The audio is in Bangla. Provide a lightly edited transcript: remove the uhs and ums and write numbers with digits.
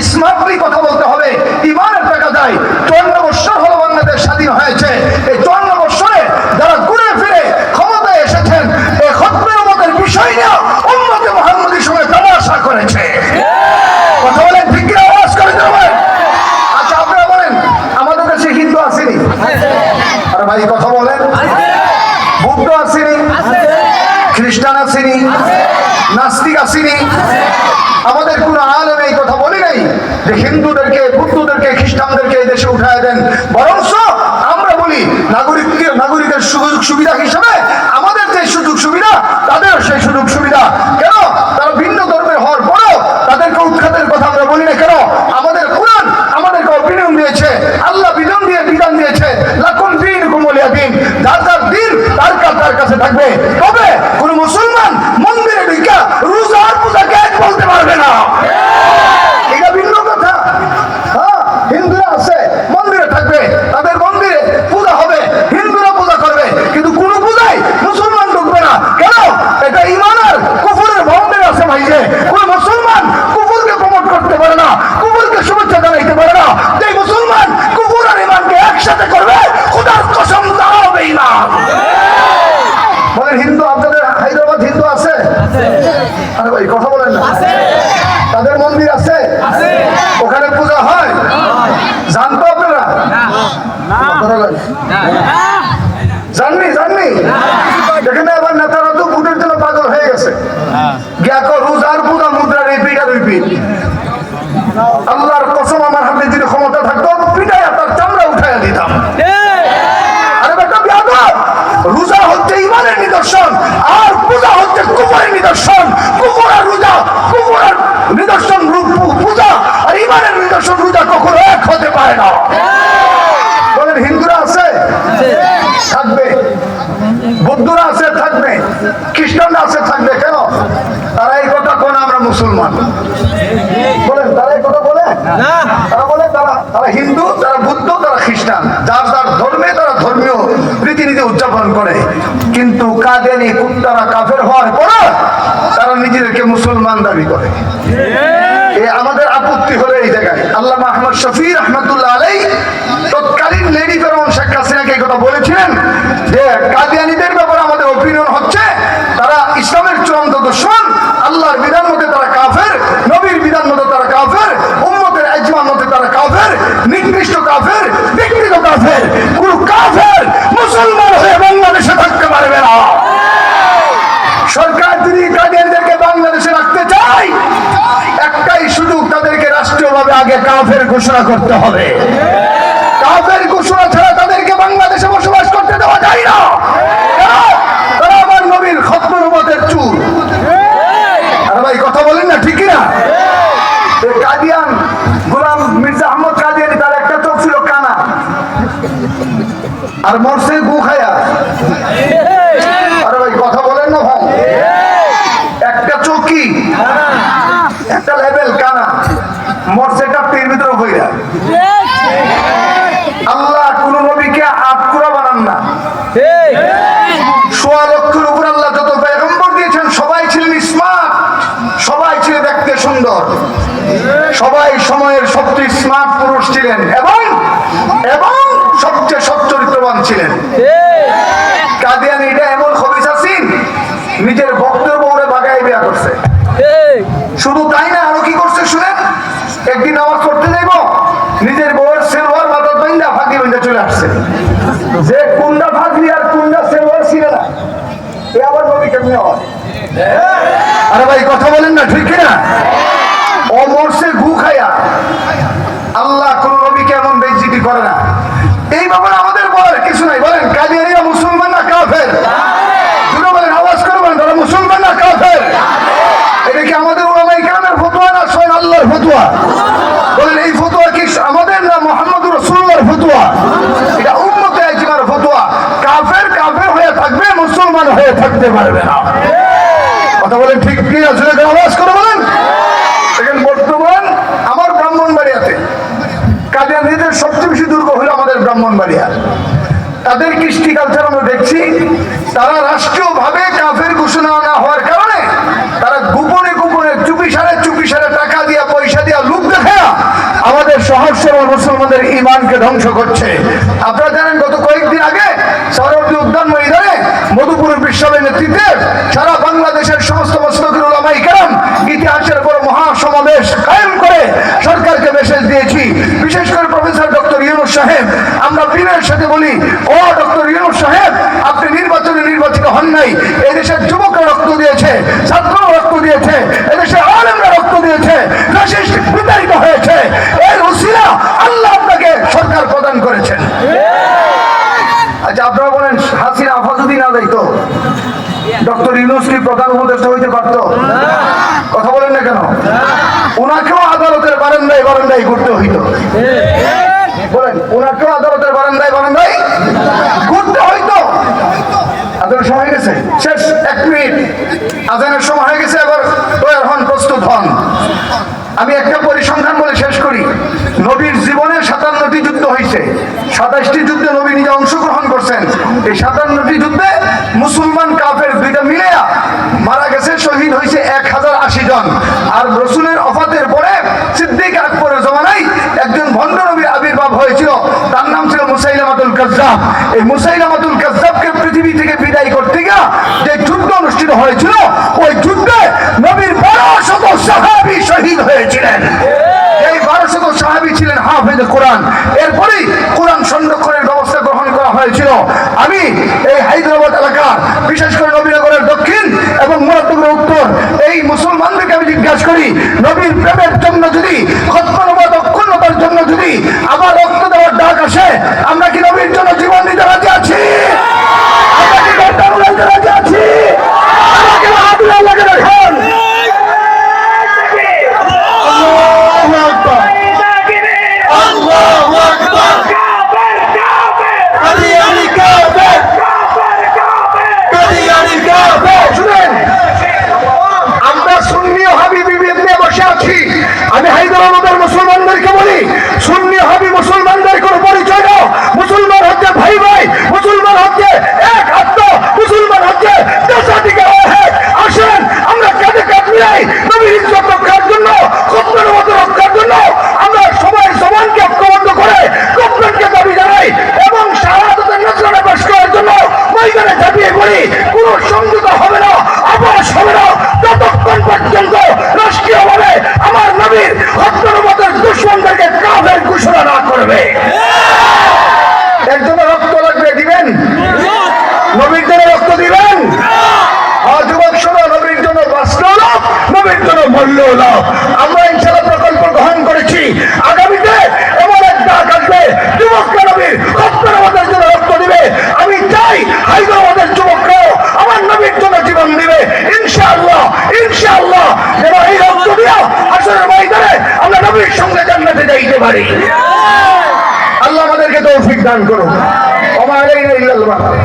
স্মার্টলি কথা বলতে হবে, ইমানের টাকা দেয়। 54 বছর হলো বাংলাদেশ স্বাধীন হয়েছে। এই 54 বছরে যারা ঘুরে ফিরে ক্ষমতায় এসেছেন, এই খতমের উম্মতের বিষয় নিয়ে উম্মতে মুহাম্মদীর সঙ্গে তামাশা করেছে। কথা বলেন ঠিক কিনা? আওয়াজ করে দেবেন। আচ্ছা আপনারা বলেন, আমাদের দেশে হিন্দু আসেনি? আরে ভাই কথা বলেন। বৌদ্ধ আসেনি? খ্রিস্টান আসেনি? নাস্তিক আসেনি? আমাদের কোন আলেম এই কথা বলি নাই যে হিন্দুদেরকে, বুদ্ধদেরকে, খ্রিস্টানদেরকে এই দেশে উঠায় দেন। বরঞ্চ আমরা বলি নাগরিকের সুযোগ সুবিধা হিসাবে আমাদের যে সুযোগ সুবিধা, তাদের সেই সুযোগ সুবিধা। কেন? তারা ভিন্ন ধর্মের হওয়ার পরও তাদেরকে উৎখাতের কথা আমরা বলি না কেন? আমাদের কোরআন আমাদেরকে বিধান দিয়েছে, আল্লাহ বিধান দিয়েছে, লাকুম দীনুকুম ওয়ালিয়া দীন। যার যার দিন তার কাছে থাকবে। তবে কোন মুসলমান মন্দিরে ঢুকা রোজা আর পূজাকে এক বলতে পারবে না। এটা ভিন্ন কথা। হ্যাঁ, হিন্দুরা আছে, মন্দিরে থাকবে, তাদের মন্দিরে পূজা হবে, হিন্দুরা পূজা করবে, কিন্তু কোন পূজায় মুসলমান ঢুকবে না। কেন? এটা ঈমান আর কুফরের বাউন্ডারি আছে ভাই। যে কোন মুসলমান কুফরকে প্রমোট করতে পারে না, কুফরকে শুভেচ্ছা জানাইতে পারে না। যে মুসলমান কুফর আর ঈমানকে একসাথে করবে, খোদার কসম তারা হবে ঈমান। বলেন হিন্দু, আপনাদের হায়দ্রাবাদ হিন্দু আছে? আরে ভাই কথা বলেন না। তাদের মন্দির আছে, ওখানে পূজা হয়, জানতো আপনারা? জাননি? এখানে আবার নেতারা তো ভোটের জন্য পাগল হয়ে গেছে। রোজার পূজা মুদ্রার এই পিঠা দুই পিঠ। আল্লাহর কসম, আমার হাতে যদি ক্ষমতা থাকতো পিঠায় তার চামড়া উঠাইয়া দিতাম। আরে বেটা বিয়াদব, রোজা হচ্ছে ইমানের নিদর্শন, আর পূজা হচ্ছে কুফরের নিদর্শন। কুফর আর রোজা, কুফর আর নিদর্শন পূজা আর ইমানের নিদর্শন রোজা কখনো এক হতে পারে না। বলেন হিন্দুরা আছে? থাকবে। বৌদ্ধরা আছে? থাকবে। খ্রিস্টানরা আছে? থাকবে। কেন? তারা এই কথা কোন আমরা মুসলমান। বলেন তারা এই কথা বলে? তারা বলে তারা হিন্দু, তারা বুদ্ধ, তারা খ্রিস্টান। যার যার ধর্মে তারা ধর্মীয় রীতিনীতি উদযাপন করে। কিন্তু কাদিয়ানি কুত্তারা কাফের হওয়ার পর তারা নিজেদেরকে মুসলমান দাবি করে। আমাদের আপত্তি হলো এই জায়গায়। আল্লামা আহমদ শফি রহমতুল্লাহ আলাইহি তৎকালীন লেডি ফেরাউন শেখ হাসিনাকে এই কথা বলেছিলেন যে কাদিয়ানীদের ব্যাপারে আমাদের ওপিনিয়ন হচ্ছে তারা ইসলামের চূড়ান্ত দুশমন, আল্লাহর বিধান মতে তারা কাফের, নবীর বিধান মতে তারা কাফের, উম্মতের ইজমা মতে তারা কাফের, নিকৃষ্ট কাফের, বিকৃত কাফের। কোন কাফের মুসলমান হয়ে বাংলাদেশে থাকতে পারবে না। সরকার যদি কাদিয়ানীদেরকে বাংলাদেশে রাখতে চায়, একটাই সুযোগ, তাদেরকে রাষ্ট্রীয়ভাবে আগে কাফের ঘোষণা করতে হবে। কাফের ঘোষণা ছাড়া তাদেরকে বাংলাদেশে বসবাস করতে দেওয়া যায় না। তারা আমার নবীর খতমের উম্মতের চুল। আরে ভাই কথা বলেন না, ঠিক কিনা? কাদিয়ান গোলাম মির্জা আহমদ কাদিয়ানি, তার একটা চোখ ছিল কানা, আর মরছে গু খায়া। আরে ভাই কথা বলেন না ভাই। একটা চোখই, একটা লেভেল কানা, মরছে কাপটির ভিতরে হইয়া। আল্লাহ কোন নবীকে আটকুরা বানান না। ১৬ লক্ষের উপর আল্লাহ যত পয়গম্বর দিয়েছেন সবাই ছিলেন স্মার্ট, সবাই ছিলেন দেখতে সুন্দর, সবাই সময়ের সবচেয়ে স্মার্ট পুরুষ ছিলেন এবং সবচেয়ে সচ্চরিত্রবান ছিলেন। কাদিয়ানি এটা এমন খবিস আছেন, নিজের ভক্তের বউরে বাগায় বিয়া করছে। শুধু তাই না, আরো কি করছে শুনেন। একদিন নামাজ পড়তে যাইব, নিজের বউয়ের সেলওয়ার মাথার বাইন্দা ফাঁকি বাইন্দা চলে আসছে। যে কুন্ডা ফাঁকি আর কুন্ডা সেলওয়ার ছিল না, এ আবার নবী কেমনে হয়? আরে ভাই কথা বলেন না, ঠিক কিনা? ও মরছে গু খায়া। আল্লাহ কোন নবীকে এমন বেইজ্জতি করে না। এই ব্যাপারে আমাদের বলার কিছু নাই। বলেন কাদিয়ানীরা মুসলমান না কাফের? দুটো বলেন, আওয়াজ করে বলেন, তারা মুসলমান না কাফের? এটা কি আমাদের উলামায়ে কেরামের ফতোয়া না স্বয়ং আল্লাহর ফতোয়া? বলেন এই ফতোয়া কি আমাদের না মুহাম্মদুর রাসূলুল্লাহর ফতোয়া? এটা উম্মতে ইজমার ফতোয়া। কাফের কাফের হয়ে থাকবে, মুসলমান হয়ে থাকতে পারবে না। কথা বলেন ঠিক কি? আসলে আওয়াজ করে বলেন। দেখেন বর্তমান আমার ব্রাহ্মণবাড়িয়াতে কাদিয়ানীদের সবচেয়ে বেশি দুর্গ হলো আমাদের ব্রাহ্মণবাড়িয়া। তাদের কৃষ্টি কালচার আমরা দেখছি, তারা রাষ্ট্রীয়ভাবে কাফের ঘোষণা না হওয়ার কারণে তারা গোপনে গোপনে চুপি সারে টাকা দিয়া পয়সা দিয়া লোক দেখায়া আমাদের সহজ সরল মুসলমানদের ঈমানকে ধ্বংস করছে। আপনারা জানেন গত কয়েকদিন আগে সরোবরী উদ্যান ময়দানে মধুপুর বিশ্ববিদ্যালয়ের নেতৃত্বে সারা বাংলাদেশের সমস্ত মুসলিম উলামায়ে কেরাম ইতিহাসের বড় মহাসমাবেশ কায়েম করে সরকারকে মেসেজ দিয়েছি। বিশেষ করে প্রফেসর ডক্টর ইউনূস সাহেব, আমরা বিনয়ের সাথে বলি, ও ডক্টর ইউনূস সাহেব, আপনি নির্বাচিত হন নাই। এদেশের যুবকরা রক্ত দিয়েছে, ছাত্ররা রক্ত দিয়েছে, এদেশের আলেমরা রক্ত দিয়েছে, ফ্যাসিস্ট বিতাড়িত হয়েছে। এর উসিলা আল্লাহ আপনাকে সরকার প্রদান করেছেন। আচ্ছা, আপনারা বলেন হাসিনা আফা যদি না যাইতো ডক্টর ইউনূস কি প্রধান উপদেষ্টা হইতে পারত? কথা বলেন না কেন? ওনাকেও আদালতের বারান্দায় ঘুরতে হইতো। বলেন, ওনাকেও আদালতের বারান্দায় ঘুরতে হইতো। আদালত সময় হয়ে গেছে, শেষ 1 মিনিট, আজানের সময় হয়ে গেছে। এবার তৈরি হন, প্রস্তুত হন। আমি একটা পরিসংখ্যান বলে শেষ করি। নবীর জীবনে 57টি যুদ্ধ হয়েছে, 27টি যুদ্ধে নবী নিজে অংশগ্রহণ করছেন। এই 57টি যুদ্ধে মুসলমান কাফের দুইটা মিলে মারা গেছে, শহীদ হয়েছে 1080 জন। আর রসুলের ওফাতের পরে সিদ্দিক আকবরের জমানায় একজন ভণ্ড নবীর আবির্ভাব হয়েছিল, তার নাম ছিল মুসাইলামাতুল কাজ্জাব। এই মুসাইলামাতুল কাজ্জাবকে পৃথিবী থেকে বিদায় করতে গিয়ে যে যুদ্ধ অনুষ্ঠিত হয়েছিল, ওই যুদ্ধে নবীর 1200 সাহাবী শহীদ হয়েছিলেন। এই 1200 সাহাবী ছিলেন হাফেজে কোরআন। এরপরেই কোরআন সংরক্ষণের ব্যবস্থা গ্রহণ করা হয়েছিল। আমি এই হায়দ্রাবাদ এলাকার, বিশেষ করে নবীনগরের দক্ষিণ এবং মুরাদনগরের উত্তর, এই মুসলমানদেরকে আমি জিজ্ঞাসা করি, নবীর প্রেমের জন্য যদি, খতমানবাদ অক্ষুণ্ণতার জন্য যদি আবার রক্ত দেওয়ার ডাক আসে, আমরা কি নবীর জন্য জীবন দিতে রাজি আছি? আমরা কি ঘন্টা উড়াইতে রাজি আছি? আমাকে আব্দুল্লাহ লাগে রাখেন। আমি হায়দ্রাবাদের মুসলমানদেরকে বলি, সুন্নি হাবি মুসলমানদের কোনো পরিচয় না। মুসলমান হচ্ছে ভাই ভাই, মুসলমান হচ্ছে এক আত্মা, মুসলমান হচ্ছে দেশাধিকার। আসেন আমরা কাঁধে কাঁধ মিলাই নবীর ইজ্জত রক্ষার জন্য, কোরআনের মতো রক্ষার জন্য আমরা সবাই সমানকে ঐক্যবদ্ধ করে কোরআনকে দাবি জানাই এবং শাহাদাতের নজরানা পেশ করার জন্য ময়দানে ঝাঁপিয়ে পড়ি। কোনো সমঝোতা হবে না, আবাস হবে না ততক্ষণ পর্যন্ত রাষ্ট্রীয়ভাবে আমার নবীর হত্যার দুশ্মনদেরকে কাফের ঘোষণা না করবে। এর জন্য রক্ত লাগবে, দিবেন? নবীর জন্য রক্ত দিবেন? যুবক শোনো, নবীর জন্য বাঁচলেও লাভ, নবীর জন্য মরলেও লাভ। আমরা ইনশাআল্লাহ প্রকল্প গ্রহণ করেছি। আগামীতে এমন এক ডাক আসবে, যুবকরা নবীর হত্যার জন্য রক্ত দিবে। আমি চাই হায়দ্রাবাদের যুবকরাও আমার নবীর জন্য জীবন দিবে। ইনশাআল্লাহ ইনশাআল্লাহ যেন এই রক্ত দিয়া আসরের ময়দানে আমরা নবীর সঙ্গে জান্নাতে যাইতে পারি। আল্লাহ আমাদেরকে তৌফিক দান করুন। ওয়া মা আলাইনা ইল্লাল বালাগ।